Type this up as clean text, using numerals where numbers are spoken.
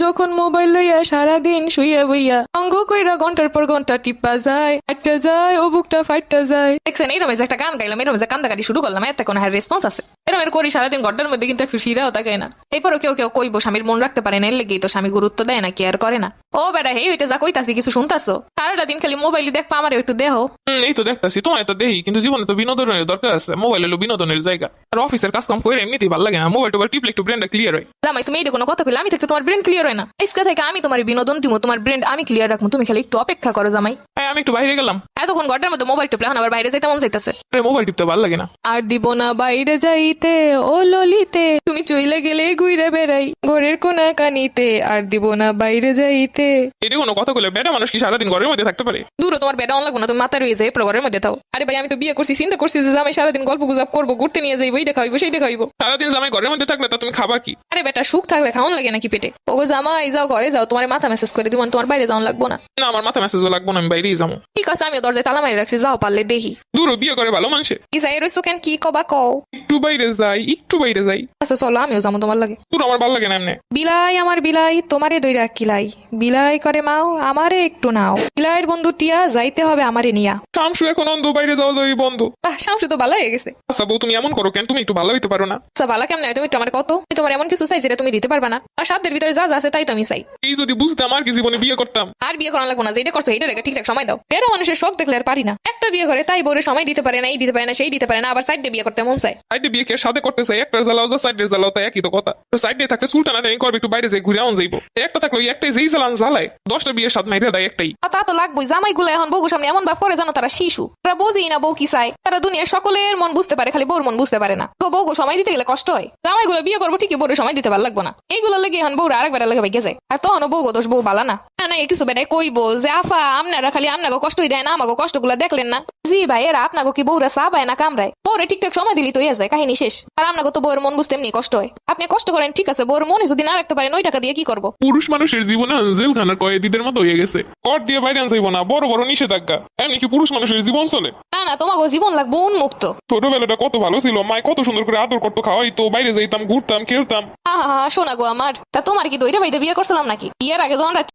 যখন মোবাইল লইয়া সারাদিন শুইয়া বইয়া অঙ্গ কইরা ঘন্টার পর ঘন্টা টিপা যায় একটা যায় ও বুকটা ফাইটটা যায়। দেখছেন এরকম যে একটা গান গাইলাম, এরকম যে কান্দাকাটি শুরু করলাম, এতে কোনো রেসপন্স আছে? এরকম করি সারাদিন ঘন্টার মধ্যে কিন্তু একটু ফিরাও তাকায় না। এরপরও কেউ কেউ কইবো স্বামীর মন রাখতে পারে না, এর লেগেই তো স্বামী গুরুত্ব দেয় না, কেয়ার করে না। ও বেটা হে হইতে যা কইতাছি কিছু শুনতাছো? সারাটা দিন খালি মোবাইল দেখবা, আমার একটু দেহ। এই তো দেখতাছি, তোমার তো দেখি, কিন্তু জীবনে তো বিনোদনের দরকার আছে। মোবাইল হলো বিনোদনের জায়গা, আর অফিসের কাজ কাম করে এমনিতেই ভালো লাগে না। মোবাইল টোবাইল টিপলে একটু ব্রেনটা ক্লিয়ার হয়। জামাই তুমি এইটা কোনো কথা কইলে আমি থাকতে তোমার ব্রেন ক্লিয়ার হয় না? আজকে থেকে আমি তোমার বিনোদন দিব, তোমার ব্রেন আমি ক্লিয়ার রাখবো, তুমি খালি একটু অপেক্ষা করো জামাই। হ্যাঁ আমি একটু বাইরে গেলাম, এতক্ষণ ঘরটার মধ্যে মোবাইল টিপলে এখন আবার বাইরে যাইতে মন চাইতেছে। মোবাইল টিপতে ভালো লাগে না। আর দিব না বাইরে যাইতে ও ললিতে, তুমি চইলে গেলে ঘুরে বেড়াই ঘরের কোনা কানিতে। আর দিব না বাইরে যাইতে। এটা কোনো কথা বলে? বেটা মানুষ কি সারাদিন ঘরের মধ্যে থাকতে পারে? দূর তোমার বেড়া অন লাগবো না, তুমি মাথা রয়ে যায় ঘরের মধ্যে থাও। আরে ভাই আমি তো বিয়ে করছি, চিন্তা করছি যে জামাই সারাদিন গল্প গুজব করবো, ঘুরতে নিয়ে যাইবো, এইটা খাইবো সেইটা খাইবো। সারাদিন জামাই ঘরের মধ্যে থাকলে তা তুমি খাবা কি? আরে বেটা সুখ থাকলে খাওয়ান লাগে নাকি পেটে? ওগো জামাই যাও ঘরে যাও, তোমার মাথা মেসেজ করে দিব, তোমার বাইরে যাওয়ান লাগবো না। না আমার মাথা মেসেজও লাগবো না, আমি বাইরেই যাবো। ঠিক আছে আমিও দরজায় তালা মারি রাখছি, যাও পারলে দেখি। দূর বিয়ে করে ভালো মানুষে কি যাই রইছো কেন, কি কবা কও? একটু বাইরে যাই, একটু বাইরে যাই। আচ্ছা চলো আমিও যাবো তোমার লাগে। দূর আমার ভালো লাগে না এমনি। বিলাই আমার বিলাই তোমারে দইরা কিলাই, বিলাই করে মাও আমারে একটু নাও, বিলাইয়ের বন্ধু টিয়া যাইতে হবে আমারে নিয়া। শামসু এখন অন্ধ, বাইরে যাওয়া যাই বন্ধ। শামসু তো ভালো হয়ে গেছে। আচ্ছা বউ তুমি এমন করো কেন? তুমি একটু ভালো হইতে পারো না? আচ্ছা ভালো কেমন তুমি একটু আমার কত? আমি তোমার এমন কিছু চাই যেটা তুমি দিতে পারবা না, আর সাধ্যের ভিতরে যা যা আছে তাই তো আমি চাই। এই যদি বুঝতাম আর কি জীবনে বিয়ে করতাম। আর বিয়ে করা লাগবো না, যেটা করছো এইটা রেখে ঠিকঠাক সময় দাও। বেড়া মানুষের শখ দেখলে আর পারি না। একটা বিয়ে করে তাই বউরে সময় দিতে পারে না, এই দিতে পারে না, সেই দিতে পারে না, আবার সাইডে বিয়ে করতে মন চায়। সাইডে বিয়ে কে সাথে করতে চাই? একটা জ্বালাও যা সাইডে জ্বালাও তাই একই তো কথা। তো সাইডে থাকলে সুলটানা ট্রেনিং করবে, একটু বাইরে যাই ঘুরে আউন যাইবো। একটা থাকলে ওই একটাই যেই জ্বালান জ্বালায় 10টা বিয়ের সাথে মাইরে দেয় একটাই। তা তো লাগবোই। জামাই গুলো এখন বউর সামনে এমন ভাব করে জানো তারা শিশু, তারা বোঝেই না বউ কি চায়। তারা দুনিয়ার সকলের মন বুঝতে পারে, খালি বউর মন বুঝতে পারে না। তো বউকে সময় দিতে গেলে কষ্ট হয়। জামাই গুলো বিয়ে করবো ঠিকই, বউরে সময় দিতে ভালো লাগবো না। এইগুলো লেগে এখন বউরা আরেকবার লেগে ভেগে যায়, আর তখন বউ দোষ বউ বালা না। না কিছু বেটাই কইবো যে আফা আপনারা খালি আপনাকে কষ্টই দেয় না, আমাকে কষ্টগুলো দেখলেন না। জি ভাই এরা আপনাকে কি বউরা চাপায় না কামড়ায়? বউরে ঠিকঠাক সময় দিলি তো হয়ে যায়, কাহিনী শেষ। আর আপনাকে তো বউয়ের মন বুঝতে এমনি কষ্ট হয়। আপনি কষ্ট করেন ঠিক আছে, বউর মনে যদি না রাখতে পারেন ওই টাকা দিয়ে কি করবো? পুরুষ মানুষের জীবনে জেলখানার কয়েদিদের মতো হয়ে গেছে। কর দিয়ে বাইরে যাইবো না, বড় বড় নিষেধাজ্ঞা। এমনি কি পুরুষ মানুষের জীবন চলে? না তোমাকে জীবন লাগবো উন্মুক্ত। ছোটবেলাটা কত ভালো ছিল, মায় কত সুন্দর করে আদর করতো, খাওয়াইতো, বাইরে যাইতাম, ঘুরতাম, খেলতাম। শোনা গো আমার, তা তোমার কি দইটা বাইতে বিয়ে করছিলাম নাকি? বিয়ের আগে যখন